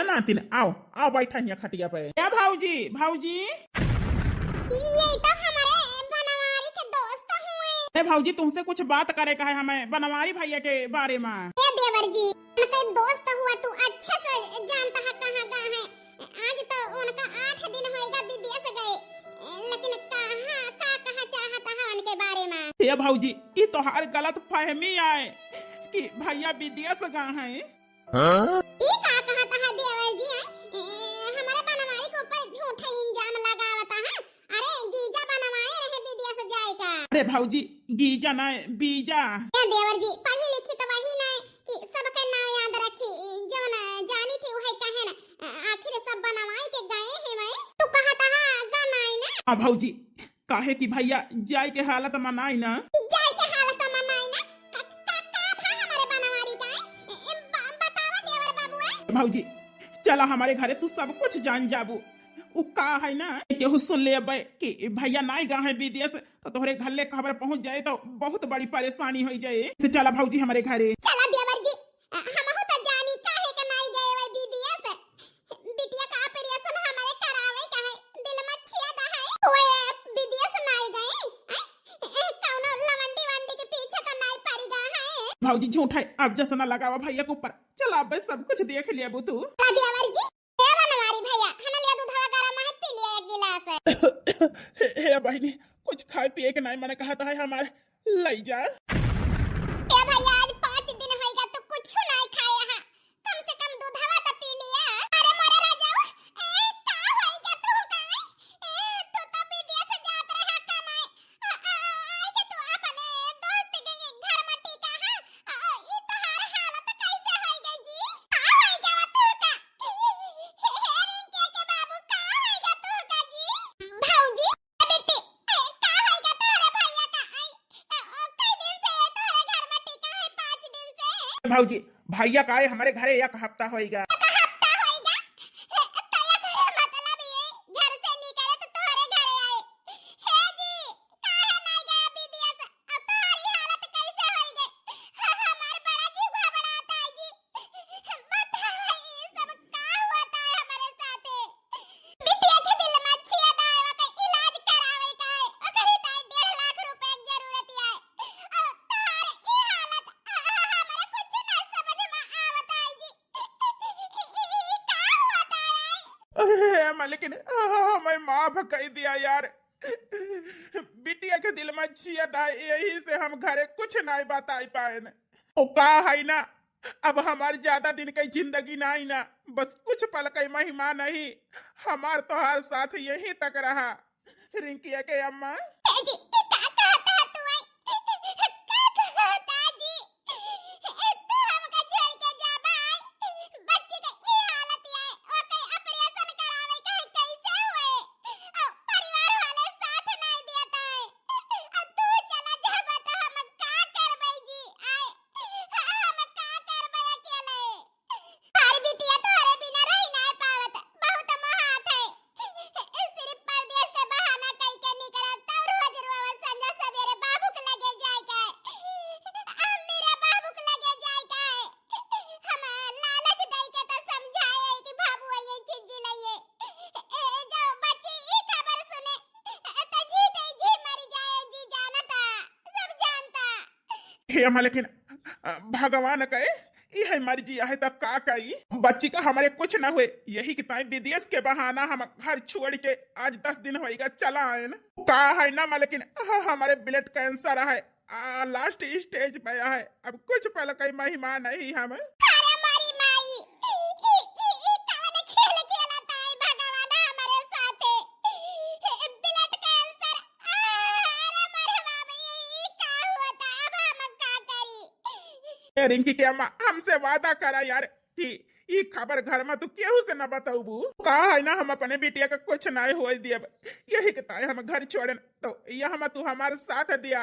नातिन आओ आओ बैठा यहाँ खटिया पे। क्या भाऊजी भाऊजी ये तो हमारे बनवारी के दोस्त हुए। भाऊजी तुमसे कुछ बात करे का है हमें बनवारी भैया के बारे में। ये देवर जी उनका दोस्त हुआ तू अच्छे से जानता है कहाँ कहाँ है। आज तो उनका 8 दिन होएगा विदेश गए, लेकिन कहाँ चाहता है उनके बारे में। ये भाऊजी ये तो हर गलत फहमी है कि भैया विदेश गए हैं। ये कहा है देवर जी हमारे बनवारी के ऊपर झूठा इल्जाम लगावता है। अरे गीजा बनवाए रहे विदेश जाएगा। अरे भाऊजी गीजा ना बीजा। ये देवर जी पढ़ी लिखी तो वही ना कि सबका नाम याद रखी, जब ना जानी थी वही कहे ना आखिर सब बनवाए के गए हैं। मैं तू कहता है गनाई ना। हाँ भाऊजी काहे कि भैया जाए के हालत मनाई ना। जाए के हालत मनाई ना का था हमारे बनवारी का बतावा देवर बाबू। भाऊजी चला हमारे घरे तू सब कुछ जान जाबू। उ का है ना केहू सुन ले अबे कि भैया नाई गए हैं विदेश तो तोहरे घरे खबर पहुंच जाए तो बहुत बड़ी परेशानी हो जाए। से चला भाऊजी हमारे घरे। चला देवर जी हमहु तो जानी काहे का नाई गए वे विदेश। बिटिया का ऑपरेशन हमारे करावे का है, दिल में छेदा है ओए विदेश नाई गए। कौनो लवंडी वंडी के पीछे तो नाई पड़ी गए है। भाऊजी झूठा है अब जैसा ना लगावा भैया के ऊपर। चल अब सब कुछ देख लिया तू। देवर जी हे बनवारी भैया हना ले दूधवा गरम है पी लिया एक गिलास। हे बहनी कुछ खाए पिए के नहीं मैंने कहा था हमारे लई जा। ए भैया आज 5 दिन होएगा तो कुछ नहीं खाया है, कम से कम दूधवा तो पी लिया। अरे मोरे राजाऊ का होएगा तू काई तू तो विदेश जात रहा कमाए आई के तू अपने दोस्त के घर में टिका है। ई तोहार हालत कैसे होएगा जी? का होएगा तू का हेरिंग के बाबू का होएगा तू का जी? भाऊजी बेटी का होएगा तोरे भैया का कई दिन से तोरे घर में टिका है 5 दिन से। भाऊजी भैया का हमारे घरे एक हफ्ता होएगा। हफ्ता होएगा तया करे मतलब ये घर से निकले तो तोरे घरे आए। हे जी काहे नहीं गया विदेश? अब तुम्हारी हालत कैसे होएगी? हमार बड़ा जी घबराता है जी। बताइए ये सब का होता है हमारे साथे? बिटिया के दिल में छेद आए वके इलाज करावे का है ओकरी ताई 1.5 लाख रुपए की जरूरत है। अब तुम्हारे ई हालत हमारे कुछ ना समझ में आवता है जी। का होता है? लेकिन मैं माफ कर दिया यार। बिटिया के दिल में छियत है यही से हम घरे कुछ नहीं बता पाए न। ओ का है ना अब हमारी ज्यादा दिन की जिंदगी नहीं ना, बस कुछ पल की महिमा नहीं हमार तो हर साथ यही तक रहा। रिंकिया के अम्मा जी का कहता है तू का कहता जी तू हमका छोड़ के जा भाई। बच्ची के ई हालत है ओके ऑपरेशन करावे का है कैसे हुए? परिवार वाले साथ नहीं देता है। अब तू चला जा बता हम का करबै जी? हम का करबै अकेले? हर बिटिया तोरे बिना रह नहीं पावत, बहुत महात है। सिर्फ परदेश के बहाना कई के निकला तब रोज रोज संजा सवेरे बाबू के लगे जाए का है। मेरा बाबू के लगे जाए का है। हम लालच दई के तो समझाए कि बाबू ये चीज लइए जो बच्ची ई खबर सुने तो जी मर जाए जी जानता सब जानता। हे अम्मा लेकिन भगवान कहे यह मर्जी है तब का करी। बच्ची का हमारे कुछ ना हुए यही कि ताई विदेश के बहाना हम घर छोड़ के आज 10 दिन होएगा चला आए न। का है ना लेकिन हमारे ब्लड कैंसर है लास्ट स्टेज पे है। अब कुछ पल कई महिमा नहीं हम। अरे मारी माई ई कौन खेल खेलता है भगवान हमारे साथे? ब्लड कैंसर अरे मारे बाबा ये का होता अब हम का करी? रिंकी के अम्मा हमसे वादा करा यार कि ये खबर घर में तू केहू से न बताऊबू। कहा है ना हम अपने बिटिया का कुछ नहीं हो दिया यही कहता है हम घर छोड़े तो यह हम तू हमारे साथ दिया।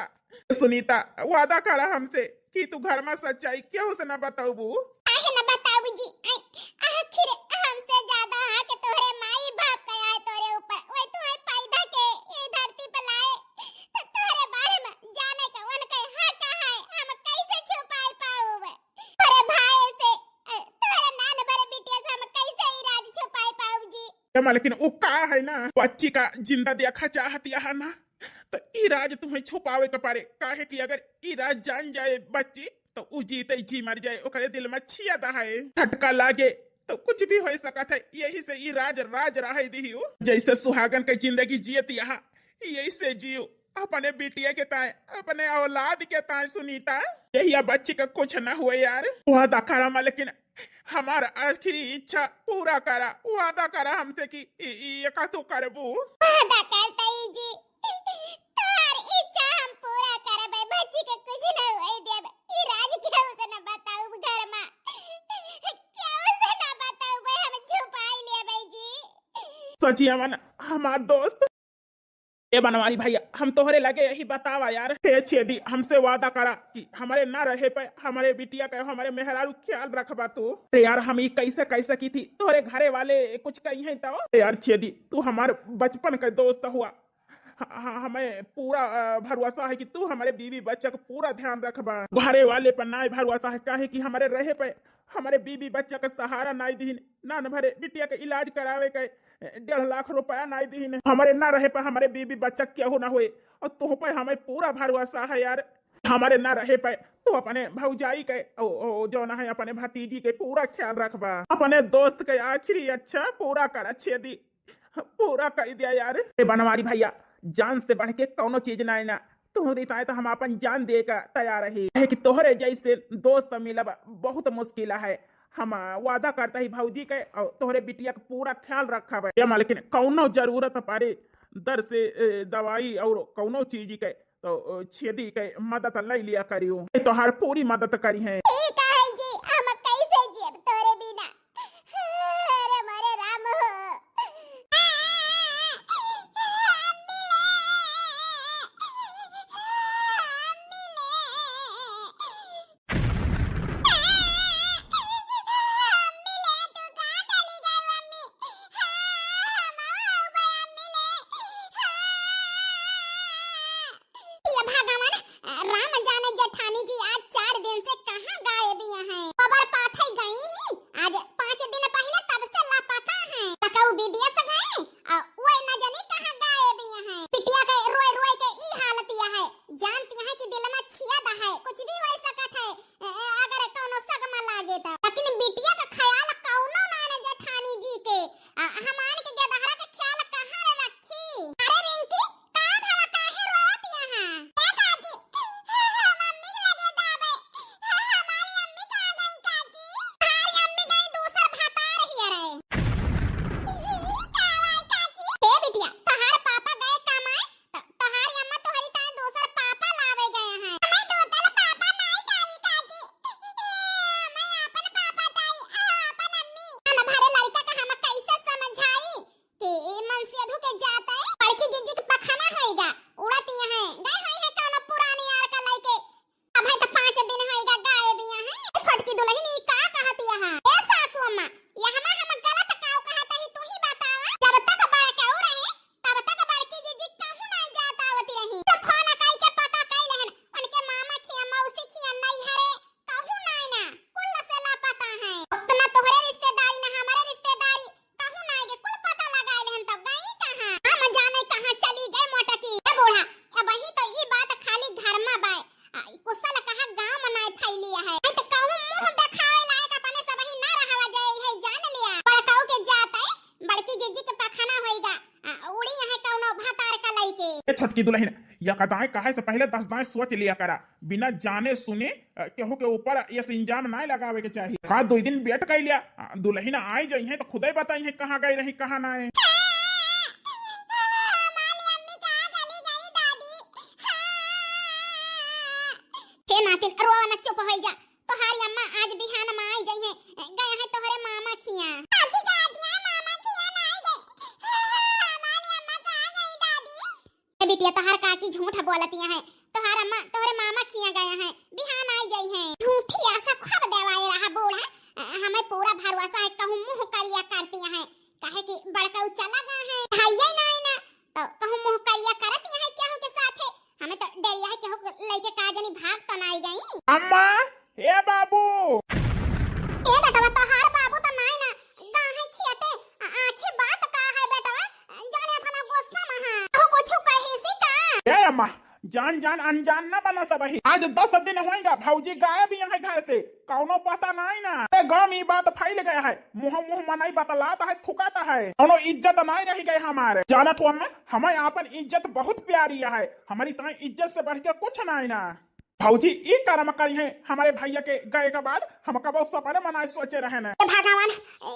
सुनीता वादा करा हमसे कि तू घर में सच्चाई केहू से न बताऊबू। काहे न बताऊ जी? आखिर हमसे ज्यादा है कि तोरे माई बाप का है तोरे ऊपर ओए तू है पैदा के ये धरती पे लाए तो तोरे बारे में जाने का उनका हक है। हम कैसे छुपाई पाऊबे? तोरे भाई से तोरे नान बड़े बिटिया से हम कैसे लेकिन वो का है ना, बच्ची का जिंदा देखा चाहती है ना, तो ई राज तुम्हें छुपावे के पारे। काहे कि अगर ई राज जान जाए बच्ची तो उ जीते जी मर जाए, ओकरे दिल में छिया है, झटका लागे तो कुछ भी हो सकता है। यही से ई राज राज रहे दियो, जैसे सुहागन के जिंदगी जियत यहाँ यही से जियो अपने बेटिया के ताए, अपने औलाद के ताए। सुनीता यही बच्ची का कुछ न हुए यार, वादा करा लेकिन हमारा आखिरी इच्छा पूरा करा, वादा करा हमसे कि ये का तू करबू। वादा करतई जी, तोहर इच्छा हम पूरा करबै, बच्ची के कुछ न होई देब। ई राज केहू से न बताऊ घर में, केहू से न बताऊ भाई, हम छुपाई लेबै जी। सची अमन हमार दोस्त ए बनवारी भैया, हम तोहरे लगे यही बतावा यार। हे छेदी हमसे वादा करा कि हमारे ना रहे पे हमारे बिटिया का हमारे मेहरारू ख्याल रखबा तू। अरे यार हम ये कैसे कैसे की थी, तोहरे घरे वाले कुछ कही है तो। यार छेदी तू हमारे बचपन का दोस्त हुआ, हमें पूरा भरोसा है कि तू हमारे बीवी बच्चा का पूरा ध्यान रखबा। घरे वाले पर ना भरोसा है, काहे कि हमारे रहे पे हमारे बीवी बच्चा का सहारा ना दीन, ना भरे बिटिया का इलाज करावे के 1.5 लाख रुपया ना दीन। हमारे ना रहे पे हमारे बीवी बच्चा क्या हो ना हुए, और तुह पे हमें पूरा भरोसा है यार। हमारे ना रहे पे तो अपने भौजाई के जो ना है अपने भतीजी के पूरा ख्याल रखबा। अपने दोस्त के आखिरी अच्छा पूरा कर, छेदी पूरा कर दिया यार। बनवारी भैया जान से बढ़ के कोनो चीज ना है ना, तू देता है तो हम अपन जान दे का तैयार है कि तोहरे जैसे दोस्त मिलब बहुत मुश्किल है। हम वादा करता ही भौजी के और तोहरे बिटिया का पूरा ख्याल रखा है, लेकिन कौनो जरूरत पड़े दर से दवाई और कौनो चीज के तो छेदी के मदद ले लिया करियो, तो हर पूरी मदद करी है। ठीक है जी, हम कैसे जियब तोरे बिना, अरे मारे राम हो। राम जाने जेठानी जी आज 4 दिन से कहाँ गायब हैं। खबर पाथई गई ही आज 5 दिन पहले, तब से लापता हैं। तकऊ विदेश से गए, वो न जाने कहाँ गायब हैं। पिटिया के रोए रोए के ई हालत यह है, जानती हैं कि दिल में छिया है, कुछ भी हो सकत है अगर कोनो सगमा लागे तो। लेकिन बिटिया का ख्याल कौनो ना न जेठानी जी के, हमान के गदहरा का ख्याल कहाँ रखी। अरे रिंकी का भला काहे रोत यहाँ, छटकी दुल्हन या कदाएं कहे से पहले 10 दाएं सोच लिया करा, बिना जाने सुने केहू के ऊपर ये इंजाम ना लगावे के चाहिए। का 2 दिन वेट कर लिया, दुल्हन आई जाई है तो खुदे बताई है कहाँ गई रही कहाँ ना है। चुप हो जा, तोहारी अम्मा आज बिहान में आई जाई है, गए हैं तोहरे मामा खिया। बिटिया तोहार काकी झूठ बोलती है, तोहार अम्मा तोहरे मामा खिया गए हैं, बिहान आई जाई हैं। झूठी आशा खूब देवाए रहा बूढ़ा, हमें पूरा भरोसा है, कहूं मुंह करिया करती हैं, काहे कि बड़का चला गया है भाईया ना है ना, तो कहूं मुंह करिया करती हैं केहू के साथे, हमें तो डरिया है केहू लइके का जनी भाग तो ना आई गई। अम्मा ए बाबू ए बेटा तोहार बाबू तो नाई ना गाहे खियाते आंखें बात का ए अम्मा, जान जान अनजान ना बना सब ही। आज 10 दिन होएगा भौजी गायब ही है घर से, कौनो पता नहीं ना। गाँव में बात फैल गया है, मुंह मुंह मनाई बतलाता है, थुकाता है, कौनो इज्जत नहीं रह गई हमारे। जाना तो अम्मा, हमें अपन इज्जत बहुत प्यारी है, हमारी तो इज्जत से बढ़ के कुछ नहीं ना। भौजी ई कर्म करी है हमारे भैया के गए के बाद, हम कबो सपने मनाए सोचे रहे न। भगवान,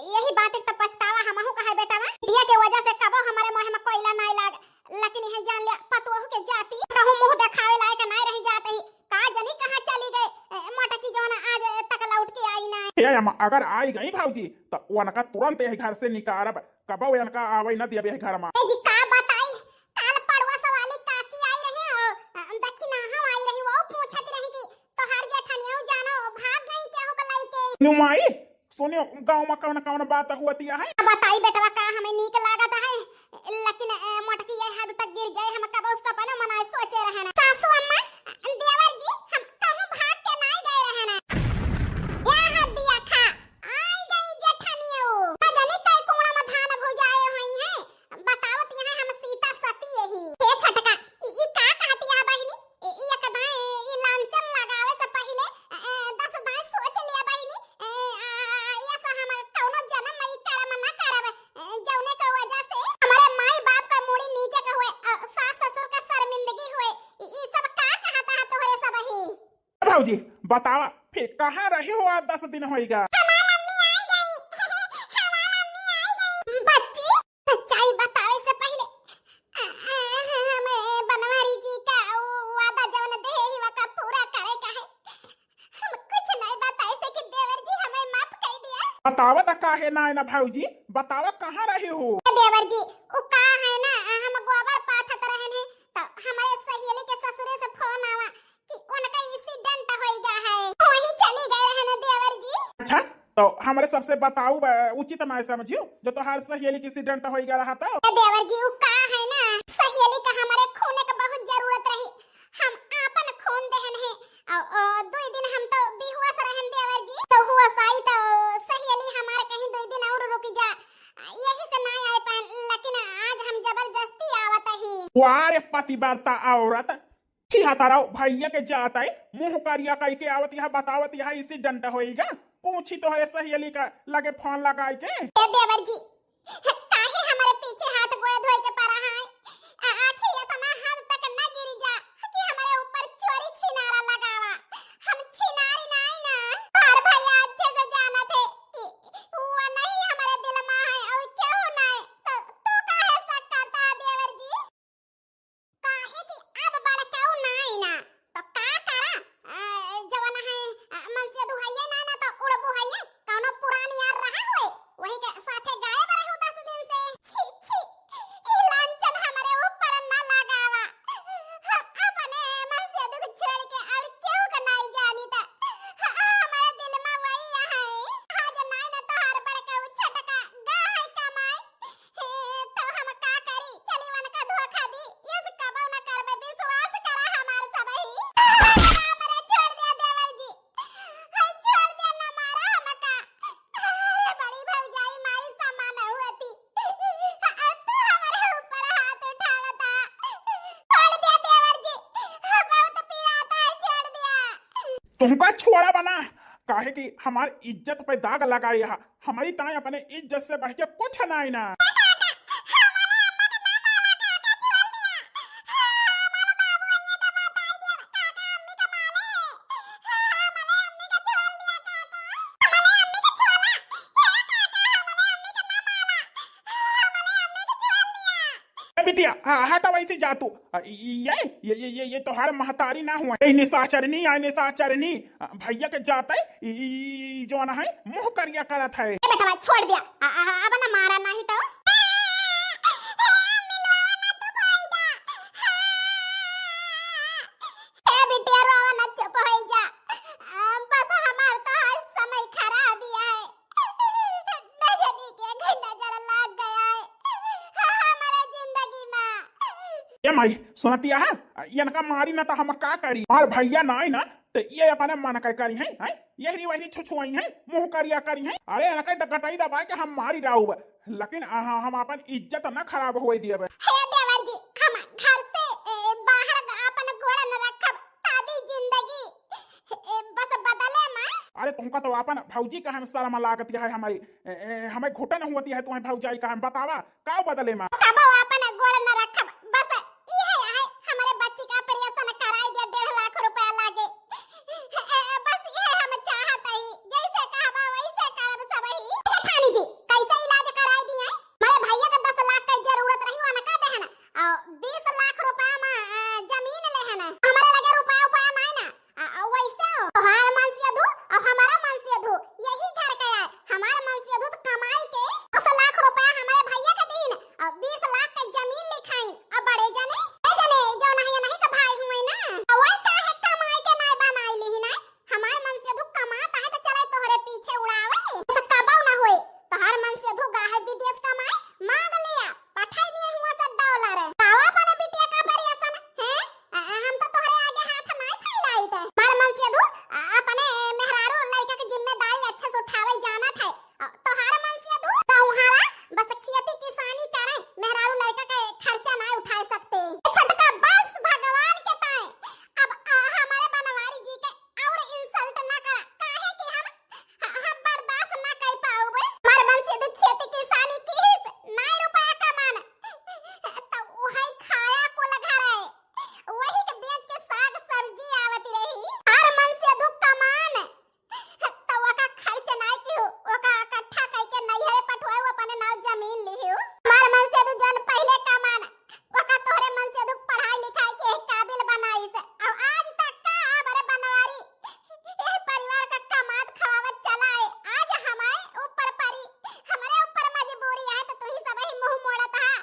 यही बात एक तो पछतावा हमहु का है बेटा बा। दिया के वजह से कबो हमारे मुंह में कोयला नहीं लाग, लेकिन यह जान लिया पतोह के जाती कहूं मुंह दिखावे लायक नहीं रही जात ही। का जनी कहां चली गए मोटकी जोन आज तक लौट के आई ना। ए अम्मा, अगर आई गई भौजी तो वनका तुरंत यही घर से निकारब, कबो वनका आवे न दियबे घर में। ए जी का बताई, काल पड़वा सवाली काकी आई रही और दक्षिणा हम आई रही, वो पूछत रही कि तोहार जेठनिया जानो भाग गई केहू के लइके। नुमाई सुनियो, गांव में कौन कौन बात हुआती है। बताई बेटवा, का हमें नीक लागत है, लेकिन मोटकी ये हद तक गिर जाए हम कबो सपना मनाए सोचे रहे ना। सासू अम्मा, देवर जी, हम कहूं भाग के नहीं गए रहे ना। या हद दिया खा आई गई जेठनियो, ना जाने कई कोणा में धान भुजाए होई है। बतावत यहाँ हम सीता सती यही के छटका ई का कहती है बहिनी, ई एकदाई ई लांचन लगावे से पहले 10 दाई सोच लिया बहिनी। ये सा हम कौनो जन्म में ई कर्म ना करब, जौने के वजह से हमारे माई बाप का मुड़ी नीचे के हुए, सास ससुर का शर्मिंदगी हुए। ई सब का कहता है तोहरे सब ही। भौजी बतावा फिर कहाँ रहे हो आप? 10 दिन होएगा। बच्ची, सच्चाई बतावे से पहले हमें बनवारी जी का वादा जवन दे ही वका पूरा करे का है। हम कुछ नहीं बताए से कि देवर जी हमें माफ कर दिया। बतावा तो काहे ना है ना भौजी, बतावा कहाँ रहे हो? देवर जी उ का है ना, हम गोबर पाथत रहन है तो हमारे सहेली के ससुरे से फोन आवा कि उनका एक्सीडेंट हो गया है, वहीं चली गए रहन देवर जी। अच्छा, तो हमारे सबसे बताऊ उचित मैं समझियो, जो तो हर सहेली की एक्सीडेंट हो गया रहा था। देवर जी उ का है ना, सहेली का हमारे खून का बहुत जरूरत रही, हम आपन खून देहन है और 2 दिन हम तो बेहोश रहन देवर जी। तो हुआ साई तो सहेली हमारे कहीं 2 दिन और रुक जा, यही से नहीं आए पान, लेकिन आज हम जबरदस्ती आवत ही। वारे पतिव्रता औरत छिहाता रहो, भैया के जाता है मुंह करिया कह के आवत यह बतावत यह एक्सीडेंट होएगा। पूछी तो है सहेली का लगे फोन लगाए के। देवर जी काहे हमारे पीछे हाथ गोड़ धोए के पड़ा है, आखिर इतना हद तक न गिर जा कि हमारे ऊपर चोरी छिनारा लगावा। हम छिनारी नहीं ना, और भैया अच्छे से जाना थे कि वो नहीं हमारे दिल में है और क्यों नहीं। तो काहे शक करता है देवर जी? काहे कि अब बड़काऊ नहीं ना तो का करा, जवन है मन से दुहाइए ना ना तो उड़बू है, कौनो पुरानी यार रहा होए वही के साथे गायब रहे 10 दिन से। छी छी, ई लांछन हमारे ऊपर ना लगावा, हम अपने मन से दुख छोड़ के और क्यों का नहीं जानी था। हमारे दिल में वही है, आज नहीं ना तो हर बड़काऊ छटका गा है कमाई। तो हम का करी, चली वन का धोखा दी, ये कबो ना करबे, विश्वास करा हमार सब ही। हमारे छोड़ दे देवर जी, छोड़ दे ना मारा हमका, बड़ी भौजाई माई समान हुआती, तू हमारे ऊपर हाथ उठावता। छोड़ दे देवर जी, बहुत पीड़ाता है, छोड़ दिया। तुमका छोड़ा बना, काहे कि हमारी इज्जत पे दाग लगाई है, हमारी ताई अपने इज्जत से बढ़ के कुछ नहीं ना। बिटिया हटा वैसे जा तू। ये तो हर महतारी ना हुआ, निशाचरनी आए निशाचरनी भैया के जाता है जो ना है मुंह करिया करत है। बेटा छोड़ दिया, अब ना मारा नहीं तो। बिटिया रोवा ना, चुप हो जा, बस हमार तो आज समय खराब ही है, नजर के नजर लग गया है हमारे जिंदगी में। ये माई सुनतिया है, इनका मारी ना तो हम का करी, और भैया ना ना तो ये अपने मन का करी है, यही वही छुछुआई है मुंह करिया करी है। अरे इनका डकटाई दबा के हम मारी राहु, लेकिन हम अपन इज्जत ना खराब होए दिए। हे देवर जी, हम घर से तुमका तो अपन भौजी का हम शर्म लागत है हमें घुटन होती है तुम्हें भौजाई का हम बतावा का बदले में कबो अपन गोड़ न रखब बस इहे है हमारे बच्ची का ऑपरेशन कराई दिया 1.5 लाख रुपया लागे बस इहे हम चाहत ही जैसे कहबा वैसे करब सब ही ठानी जी कैसे इलाज कराई दी है मारे भैया का 10 लाख का जरूरत रही वाना का दे है ना 20 लाख रुपया में जमीन ले है ना हमारे लगे रुपया उपाय नहीं ना वैसे तोहार मन से धू और हमारा मन से धू यही घर का है हमारा मन से धू कमाई के 10 लाख रुपया हमारे भैया का दिन और 20 लाख का जमीन लिखाई और बड़े जने जो नहीं का भाई हुए ना वही काहे कमाई के नहीं बनाई ली ना हमारे मन से धू कमाता है तो चले तोहरे पीछे उड़ावे ऐसा कबाऊ ना होए तोहार मन से धू गाहे विदेश कमाए मांग लिया पठाई दिए हुआ $10 तावा पर बिटिया का परियसन है हम तो तोहरे आगे हाथ नहीं फैलाई थे मार मन से धू अपने मेहरारू लड़का की जिम्मेदारी अच्छे से उठावे जाना था तोहार मन से धू तोहारा बस खेती किसानी करे मेहरारू लड़का का खर्चा नहीं उठा सकते छटका बस भगवान के ताए अब हमारे बनवारी जी के और इंसल्ट ना कर काहे कि हम बर्दाश्त ना कर पाओगे मार मन से धू खेती किसानी की नहीं रुपया कमान तो वही खाया को लगा रहे वही के बेच के साग सब्जी आवती रही हर मन से धू कमान तो वका खर्च नहीं कियो वका इकट्ठा करके नहीं है पठवाए अपने नाव जमीन लियो हमार मन से धू जन पहले कमान वका तोहरे मन से धू पढ़ाई लिखाई के काबिल बनाई से अब आज तक का हमारे बनवारी परिवार का कमात खवावत चला है आज हमारे ऊपर परी हमारे ऊपर मजबूरी है तो तू ही सब ही मुंह मोड़ता है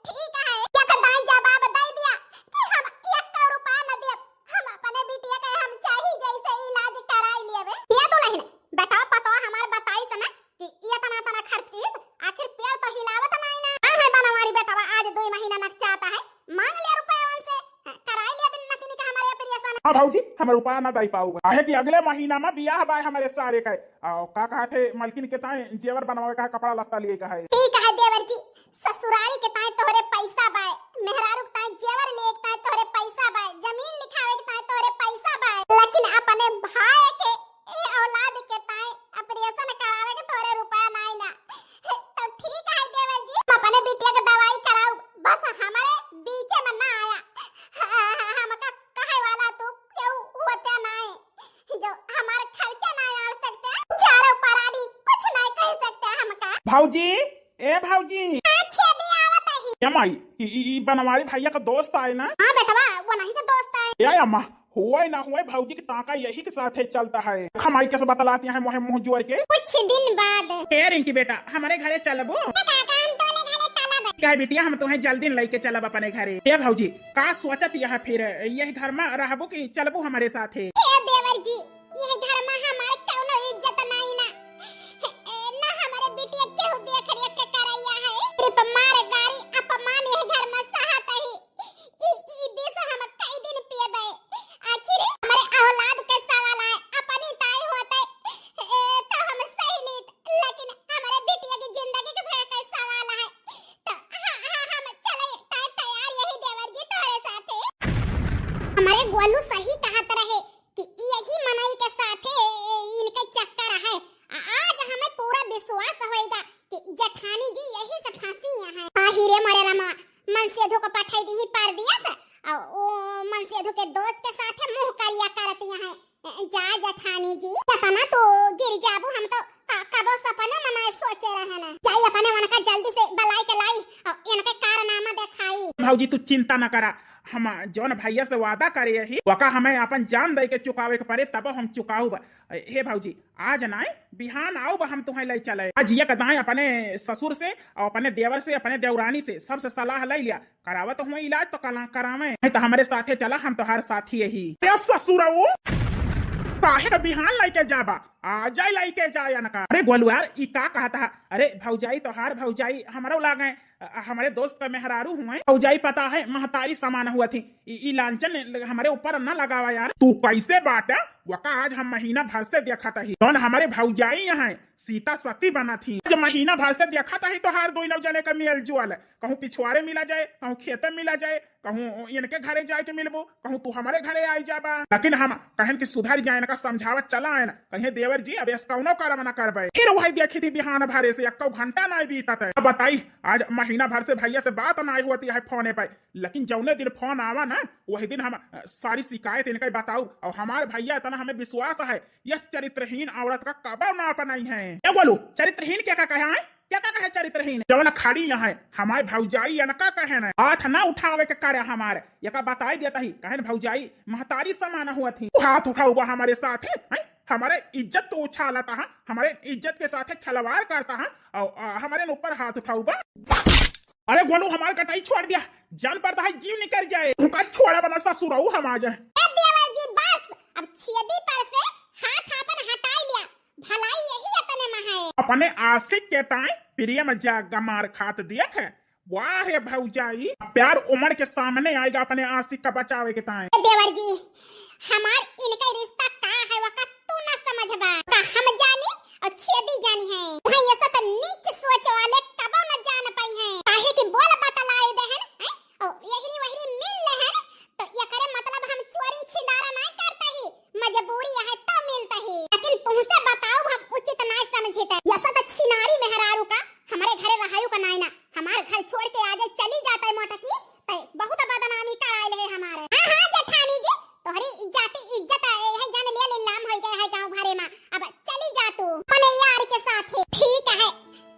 ठीक है एक दाई जवाब दे दिया कि हम 1 रुपया न दे हम अपने बिटिया का हम चाही जैसे इलाज कराई लेबे ये तो नहीं बताओ पतो हमार बताई सना कि ये तना खर्च की आखिर पेड़ तो हिलावत नहीं ना है बनवारी बेटावा आज 2 महीना नक चाहता है मांग लिया रुपया उनसे कराई लिया बिन नतिनी का हमारे ऑपरेशन हाँ भौजी हम रुपया ना दे पाऊंगा आहे कि अगले महीना में बियाह बाय हमारे सारे का का कहते मलकिन के ताए जेवर बनवावे का कपड़ा लत्ता लिए का है ठीक है देवर जी ससुरारी के ताए तोहरे पैसा बाय मेहरारू के ताए जेवर ले के ताए तोहरे पैसा बाय जमीन लिखावे के ताए तोहरे पैसा बाय लेकिन अपने भाई के औलाद के ताए ऑपरेशन करावे के तोहरे रुपया नहीं ना तो ठीक है देवर जी अपने बिटिया के दवाई कराऊ बस हमारे बीच में ना आया हमका कहे वाला तू क्यों होता नहीं जो हमारा खर्चा नहीं आ सकते चारों परानी कुछ नहीं कह सकते हमका भौजी ए भौजी अच्छे भी आवत ही माई ई बनवारी भैया का दोस्त आए ना हां बेटवा वो नहीं तो दोस्त है या अम्मा हुआ ना हुआ भौजी के टाका यही के साथ चलता है खमाई कैसे बतलाती है मोहे मुंह जोड़ के कुछ दिन बाद ए रिंकी बेटा हमारे घरे चलबो काका हम तोले घरे तलब क्या बिटिया हम तुम्हें जल्दी लेके चलब अपने घरे ए भौजी का सोचत यह फिर यही घर में रहबो कि चलबो हमारे साथ हे देवर जी यह घर में हमारे कोनो इज्जत नहीं ना ना हमारे बिटिया केहू देख रेख के करैया है सिर्फ मार गाड़ी अपमान यह घर में सहत ही ई बीस हम कई दिन पिएबे आखिर हमारे औलाद के सवाल है अपनी ताई होते तो हम सही लीत लेकिन हमारे बिटिया की जिंदगी के सवाल है तो हम चले तैयार यही देवर जी तुम्हारे साथ हमारे गोलू सही कहत रहे कि यही मनाई के साथ इनका चक्कर है आज हमें पूरा विश्वास होएगा कि जेठानी जी यही से फांसी है आहिरे मरे रमा मनसेधु को पठाई दी पार दिया था और वो मनसेधु के दोस्त के साथ मुंह करिया करती है जा जेठानी जी तना तो गिर जाबू हम तो कबो सपना मना सोचे रहे ना जाई अपने मन का जल्दी से बलाई के लाई और इनके कारनामा दिखाई भौजी तू चिंता न करा हम जौन भैया से वादा करे ही वका हमें अपन जान दे के चुकावे के पड़े तब हम चुकाऊ हे भौजी आज ना बिहान आओ हम तुम्हें ले चले आज ये कदाएं अपने ससुर से और अपने देवर से अपने देवरानी से सबसे सलाह ले लिया करावत हुए इलाज तो करावे तो हमारे साथे चला हम तो हर साथी यही ससुर काहे बिहान लेके जाबा आ जाए लेके जाए अनका अरे गोलुआर ई का कहता अरे भौजाई तो हार भौजाई हमारो लागे हमारे दोस्त का मेहरारू हुए भौजाई पता है महतारी समान हुआ थी ई लांछन हमारे ऊपर न लगावा यार तू कैसे बात है वका आज हम महीना भर से देखा था कौन हमारे भौजाई यहाँ सीता सती बना थी जब महीना भर से देखा था तो हर दो जने का मेल जुआल कहूँ पिछुआरे मिला जाए कहूँ खेते मिला जाए कहूँ इनके घरे जाए के मिलबो कहूँ तू हमारे घरे आई जाबा लेकिन हम कहन की सुधर जाए इनका समझावत चला है ना कहीं देवर जी अब कौनो कर्म न करबे। फिर वही देखी थी बिहान भरे से 1 घंटा नहीं बीतत है। अब बताई आज महीना भर से भैया से बात नहीं होती है फोने पे, लेकिन जौने दिन फोन आवा ना वही दिन हम सारी शिकायत इनके बताऊ। और हमारे भैया इतना हमें विश्वास है यस चरित्रहीन औरत का कबा ना अपनाई है। क्या बोलू चरित्रहीन क्या कहा है, क्या कहे चरित्रहीन जवन खड़ी यहाँ हमारे भौजाई अनका कहे न हाथ ना उठावे के करे हमारे यका बताई देता ही कहे भौजाई महतारी समान हुआ थी हाथ उठाऊबा हमारे साथ है, हमारे इज्जत तो उछालता है, हमारे इज्जत के साथ खिलवाड़ करता है और हमारे ऊपर हाथ उठाऊबा। अरे गोलू हमारे कटाई छोड़ दिया, जान पड़ता है जीव निकल जाए, उनका छोड़ा बना ससुराऊ हम आ जाए। देवर जी बस अब छेदी पर से हाथ अपन हटाई लिया, भलाई यही अपने में है। अपने आशिक के ताए प्रिय में जागा मार खात दिया है। वाह रे भौजाई प्यार उम्र के सामने आएगा अपने आशिक का बचावे के ताए। देवर जी हमार इनका रिश्ता का है वका तू ना समझबा, का हम जानी और छेदी जानी है। भाई ऐसा तो नीच सोच वाले कबो न जान पाई है, काहे कि बोल बतलाई देहन है और यही वही मिल लेहन तो ये करे मतलब हम चोरी छिंदारा नहीं करता ही, मजबूरी है तो मिलता ही। लेकिन तुमसे बताओ हम उचित ना समझते ऐसा तो छिनारी मेहरारू का हमारे घरे रहायु का नाई ना हमारे घर छोड़ के आगे चली जाता है मोटकी तो बहुत बदनामी कराइल है हमारे। हां जेठानी जी तोहरी जाति इज्जत है जान ले लीलाम हो गया है गांव भरे में, अब चली जा तू अपने यार के साथ। ठीक है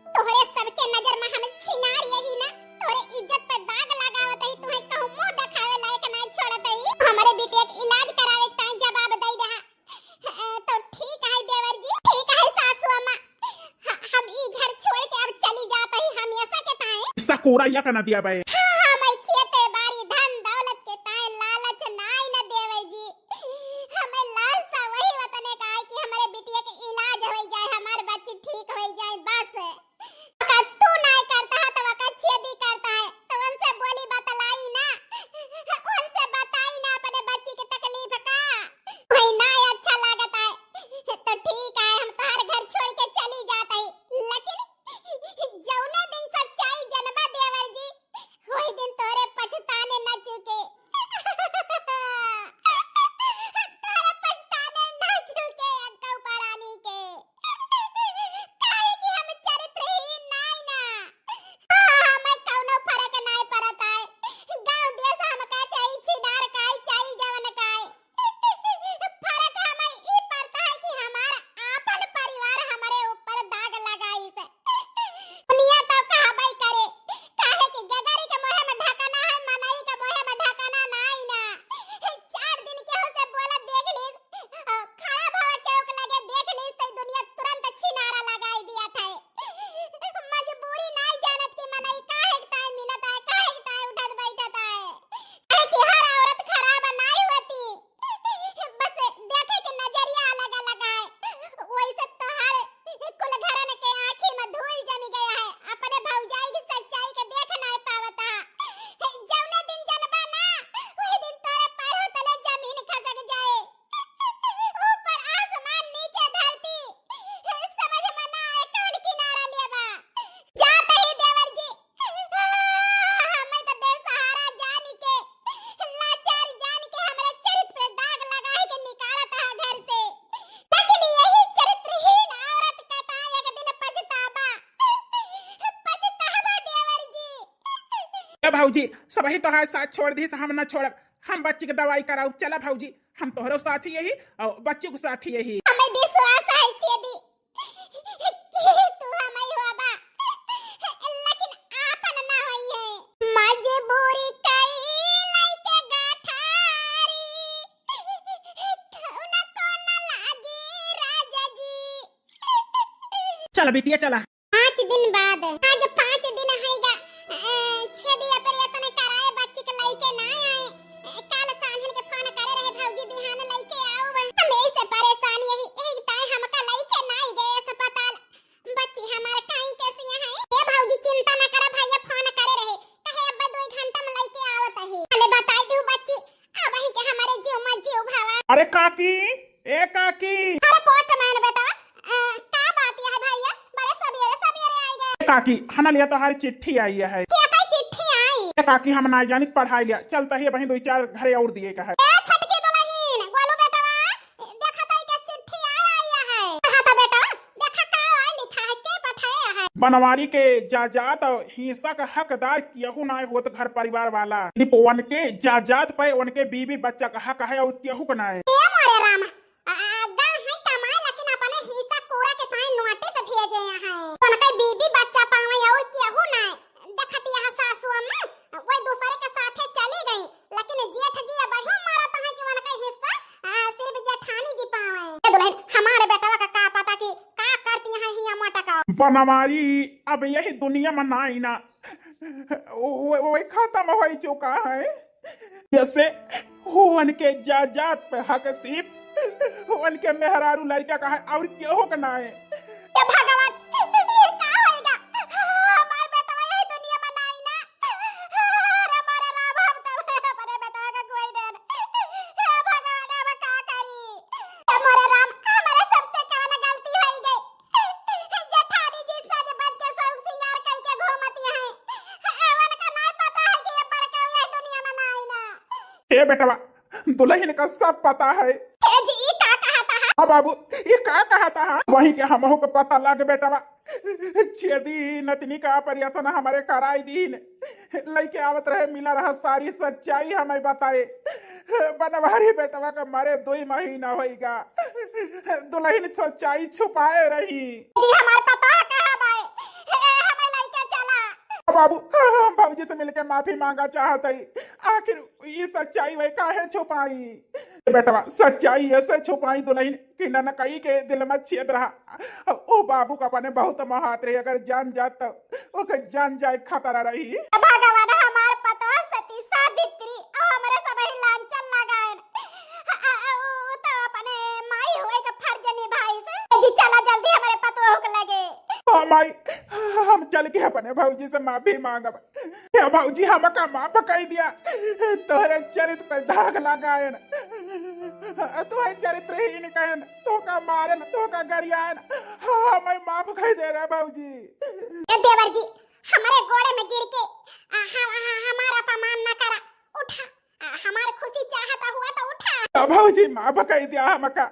तोहरे सबके नजर में हम छिनार यही ना तोहरे इज्जत पे दाग लगावत है, तुम्हें कहूं मुंह दिखावे लायक ना छोड़त है। हमारे बेटे के इलाज करावे के टाइम जवाब दे दे तो ठीक है देवर जी, ठीक है सासू अम्मा हम ई घर छोड़ के अब चली जाते ही हम ऐसा के ताए सकोरा या कना दिया बे। हां मैं खेते बारी धन दौलत के ताए लालच नाई ना देवर जी, हमें लालसा वही वतने का है कि हमारे बिटिया के इलाज हो जाए, हमारे बच्ची ठीक हो जाए बस। का तू नहीं करता है तो का छेदी करता है तो उनसे बोली बतलाई ना, उनसे बताई ना अपने बच्ची की तकलीफ का भाई ना अच्छा लगता है तो ठीक है हम तार घर छोड़ के चली जाते हैं। लेकिन जौने दिन सच्चाई जनबा देवर जी वही दिन तोरे पछताने न चुके तोरे पछताने न चुके अक्का परानी के काहे कि हम चरित्रहीन नहीं ना। हमें कौनो फर्क नहीं पड़ता है, गांव देश हमका चाहिए छिनार काई चाहिए जवन काई, फर्क हमें ई पड़ता है कि हमारा आपन परिवार हमारे ऊपर दाग लगाई से दुनिया तो कहबे करे काहे कि गगरी के मोहे में ढकाना है मनई के मोहे में ढकाना नहीं ना। 4 दिन के होसे बोला देख ली खड़ा भवा के ओक लगे देख ली तो दुनिया तुरंत छिनारा लगाई दिया था। मजबूरी नहीं जानत कि मनई काहे ताए मिलत है काहे ताए उठत बैठत है, काहे कि हर औरत खराब नहीं होती, बस देखे के नजरिया अलग अलग है। वैसे तो हर कुल घरन के आंखी में धूल जमी गया है, अपने भौजाई की सच्चाई के देख नहीं पावता। जौने दिन जनबा ना वही दिन तोरे पैरों तले जमीन खसक जाए, ऊपर आसमान नीचे धरती समझ में ना आए कौन किनारा लेबा। जाते ही देवर जी हमें तो बेसहारा जानी के लाचार जान के हमारे चरित्र पे दाग लगाए के निकालत है घर से, लेकिन यही चरित्रहीन औरत का ता एक दिन पछतावा देवर जी। ए भौजी सब ही तोहार साथ छोड़ दी हम न छोड़ब, हम बच्ची के दवाई कराऊ। चला भौजी हम तोहरो साथ ही यही और बच्ची के साथ ही यही। हमें विश्वास है छेदी कि तू हमें होबा लेकिन आपन ना होई है। मजबूरी कई लाइके गाठारी थौना को ना लागे राजा जी। चला बेटिया चला। 5 दिन बाद आज 5 दिन होइगा छेदी ऑपरेशन कराए बच्ची के लइके ना आए, काल सांझन के फोन करे रहे भौजी बिहान लइके आओ। हमें इससे परेशानी यही एक ताए हमका लइके नहीं गए अस्पताल, बच्ची हमार काई कैसी है। ए भौजी चिंता ना करा भैया फोन करे रहे कहे अब 2 घंटा में लइके आवत है, पहले बताई दू बच्ची अब ही के हमारे जीव में जीव भावा। अरे काकी ए काकी। अरे पोस्टमैन बेटा का बात है भैया बड़े सवेरे सवेरे आई गए। काकी हना लिया तोहारी चिट्ठी आई है। क्या कई चिट्ठी आई? काकी हम ना जानी पढ़ाई लिया चलता है वहीं 2-4 घरे और दिए का है। ए छटके दुल्हन गोलू बेटवा देखा तो के चिट्ठी आया है बनवारी के जायदाद और हिस्सा का हकदार केहू ना होत घर परिवार वाला, सिर्फ उनके जायदाद पे उनके बीवी बच्चा का हक है और केहू का ना है। ए मोरे राम, गाँव है कमाए लेकिन अपने हिस्सा कूड़ा के ताई नोटिस भेजे हैं। उनके बीवी बच्चा पावे और केहू ना देखती यहाँ सासू अम्मा वो दूसरे के साथे चली गई, लेकिन जेठ जी बहू मारा तो है कि उनका हिस्सा सिर्फ जेठानी जी पावे। ए दुल्हन, हमारे बेटवा का का पता कि का करती है हिया मोटा का। बनवारी अब यही दुनिया में ना ही ना वो खत्म हो चुका है। जैसे हो उनके जायदाद पे हक सिर्फ उनके मेहरारू लड़का का है और केहू का ना है। ए भगवान, ये का होएगा? हमार बेटवा यही दुनिया में नहीं ना। अरे मोरे राम, हम तो अपने बेटवा का कोई देन। हे भगवान, अब का करी? ए मोरे राम, हमारे सबसे कौन गलती होई गई? जेठानी जी सज बज के सब सिंगार करके घूमती हैं। एवन का नहीं पता है कि ये बड़का यही दुनिया में नहीं ना। हे बेटवा, दुल्हन का सब पता है। हे जी, ई का कहता है? हाँ बाबू, ये का कहता है वही के हमहू को पता लग बेटवा। छेदी नतनी का ऑपरेशन हमारे कराई दीन, लइके आवत रहे मिला रहा सारी सच्चाई हमें बताए। बनवारी बेटवा का मारे 2 महीना होइगा, दुल्हन सच्चाई छुपाए रही। जी हमार पता है कहां बाए, हमें लेके चला। बाबू, हम भाऊजी से मिलके माफी मांगा चाहत हई, आखिर ये सच्चाई वही काहे छुपाई? बेटवा सच्चाई ऐसे छुपाई दुल्हन कि ननकई के दिल में छेद रहा। ओ बाबू का अपने बहुत महात रही, अगर जान जात तो ओके जान जाए खतरा रही। भगवान, हमार पता सती सावित्री और हमारे सब ही लांछन लगाए। तो अपने माई होए के फर्ज निभाई से। जी चला जल्दी, हमारे पतो होके लगे। हाँ माई, हम चल के अपने भाऊजी से माफी मांगब। हे भाऊजी, हमका माफ कर दिया, तोहरे चरित्र पे दाग लगायन, तोहरे चरित्रहीन कहन, तो का मारन, तो का गरियान, हमें माफ कर दे रहा भाऊजी। ए देवर जी, हमारे गोड़े में गिर के हमारा अपमान न करा, उठा। हमारी खुशी चाहता हुआ तो उठा। भाऊजी माफ कर दिया हमका,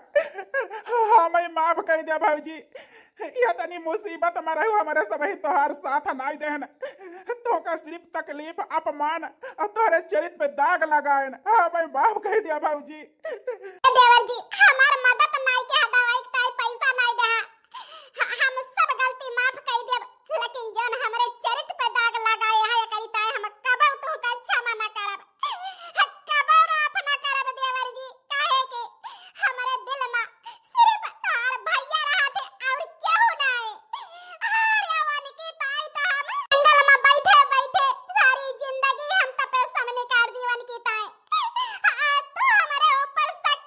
हमें माफ कर दिया भाऊजी। यह तनी मुसीबत में रहू हमारे सब ही तोहार साथ नाई देहन, तो का सिर्फ तकलीफ अपमान और तोहरे चरित्र पे दाग लगायन, हमें माफ कर दिया भाऊजी। देवर जी, हमार मदद नहीं के दवाई ताई पैसा नहीं दे, हम सब गलती माफ कर देब, लेकिन जन हमरे चरित्र पे दाग लगाए है करी ताई हम कबो तो का क्षमा न करब, कबो माफ न करब देवर जी। काहे के हमरे दिल में सिर्फ तार भैया रहत है और केहू नहीं। अरे अवन की ताई तो हम जंगल में बैठे बैठे सारी जिंदगी हम तपे सामने काट दीवन की ताई। तो हमारे ऊपर शक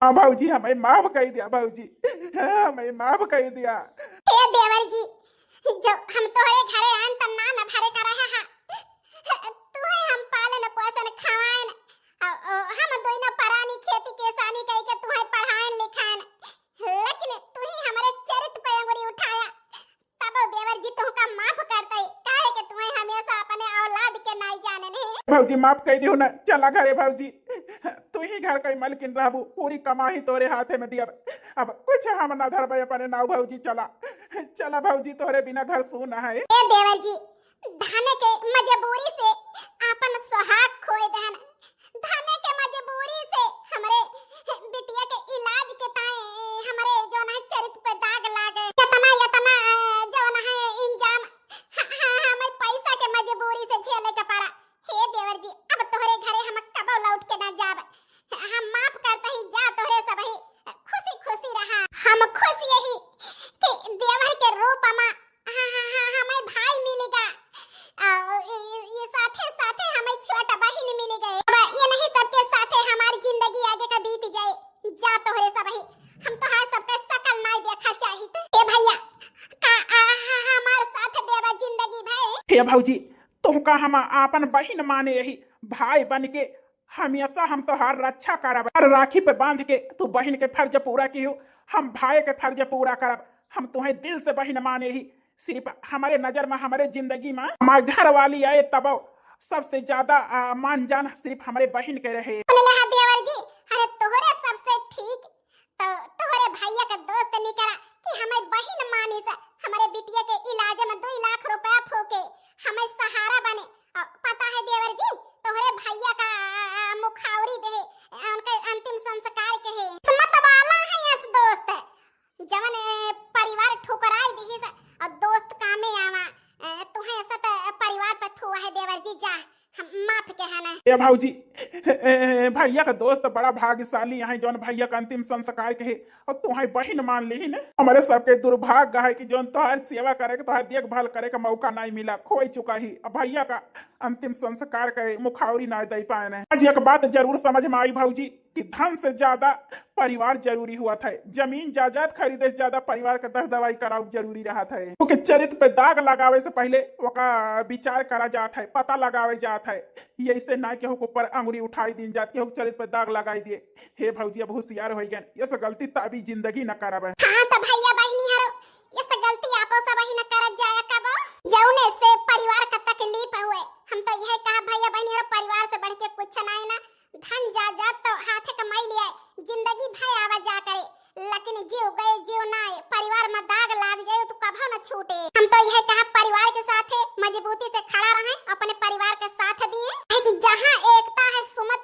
हाँ भाऊजी, हमें माफ कर दिया भाऊजी, हमें माफ कर दिया। हे देवर जी, जो हम तोहरे घरे आन त ना न भरे का रहे हा, तुहे हम पालन पोषण खवाएन, हम दोइनो परानी खेती किसानी कई के तुहे पढ़ाएन लिखाएन, लेकिन तू ही हमारे चरित्र पे अंगुली उठाया, तब देवर जी तुमका माफ करतई, काहे के तुहे हमेशा अपने औलाद के नाई जाने नहीं। भाऊजी माफ कर दियो ना, चला घरे भाऊजी, तू ही घर का मलकिन रहबू, पूरी कमाई तोरे हाथे में दिया, अब कुछ हम ना धरबे अपने नाव भाऊजी, चला चला भाऊजी, तोरे बिना घर सूना है। ए देवर जी, धन के मजबूरी से अपन सुहाग खोए दहन, धन के मजबूरी से हमरे बिटिया के इलाज के ताए हमरे जोन है चरित्र पे दाग लागे, यतना जोन है इंजाम हमें पैसा के मजबूरी से झेले के पड़ा। हे देवर जी, अब तोहरे घरे हम कबो लौट के ना जाब, हम माफ करता ही जा, तोहरे सब ही खुशी खुशी रहा, हम खुश यही कि देवर के रूप में हमें भाई मिलेगा, ये साथे साथे हमें छोटा बहन मिल गए, अब ये नहीं सबके साथे हमारी जिंदगी आगे का बीत जाए, जा तोहरे सब ही हम तो हर सबके शकल नहीं देखा चाहिए। ए भैया का हमारे साथ देवा जिंदगी भाई। हे भाऊजी, तुमका हम आपन बहन माने रही, भाई बन के हमेशा हम तो हर रक्षा करब, हर राखी पे बांध के तू बहन के फर्ज पूरा की हो, हम भाई के फर्ज पूरा करब, हम तुम्हें दिल से बहन माने ही, सिर्फ हमारे नजर में हमारे जिंदगी में हमारे घर वाली आए तब सबसे ज्यादा मान जान सिर्फ हमारे बहन के रहे। देवर जी, अरे तोहरे सबसे ठीक तो तोहरे भैया का दोस्त निकला कि हमें बहन मानी से हमारे बिटिया के इलाज में 2 लाख रुपया फूके हमें सहारा बने, पता है देवर जी, तोहरे भैया का मुखावरी दे उनके अंतिम संस्कार के है, किस्मत वाला है इस दोस्त, जवन परिवार ठुकराई दी से और दोस्त कामे आवा, तुहे ऐसा परिवार पर थुआ है देवर जी, जा हम माफ कहना। ए भाऊजी, भैया का दोस्त बड़ा भाग्यशाली है जौन भैया का अंतिम संस्कार के है और तुम्हारी बहन मान ली ना, हमारे सबके दुर्भाग्य है कि जौन तोहर सेवा करे के तोहर देखभाल करे का मौका नहीं मिला, खोई चुका ही, अब भैया का अंतिम संस्कार के मुखावरी ना दे पाए ने। आज एक बात जरूर समझ में आई भाऊजी कि धन से ज्यादा परिवार जरूरी हुआ था, जमीन जायदाद खरीदे से ज्यादा परिवार का दर दवाई कराव जरूरी रहा था, क्योंकि चरित्र पे दाग लगावे से पहले ओका विचार करा जाता है, पता लगावे जाता है, ये ऐसे ना केहू के ऊपर अंगुली उठाई दी जाती, केहू चरित्र पे दाग लगाई दिए। हे भाऊजी, अब होशियार हो गए, ये सब गलती तभी जिंदगी न करावे। हाँ तो भैया बहनी हरो, ये सब गलती आपो सब ही न करत जाया कबो, जौने से परिवार का तकलीफ हुए, हम तो यह कहा भैया बहनी हरो, परिवार से बढ़ के कुछ नहीं ना, धन जायदाद तो हाथे कमाई लिया, जिंदगी भाई आवा जा करे, लेकिन जीव गए जीव ना आए, परिवार में दाग लाग जाए तो कभी न छूटे। हम तो यह कहा परिवार के साथ मजबूती से खड़ा रहें, अपने परिवार के साथ दिए कि जहाँ एकता है सुमत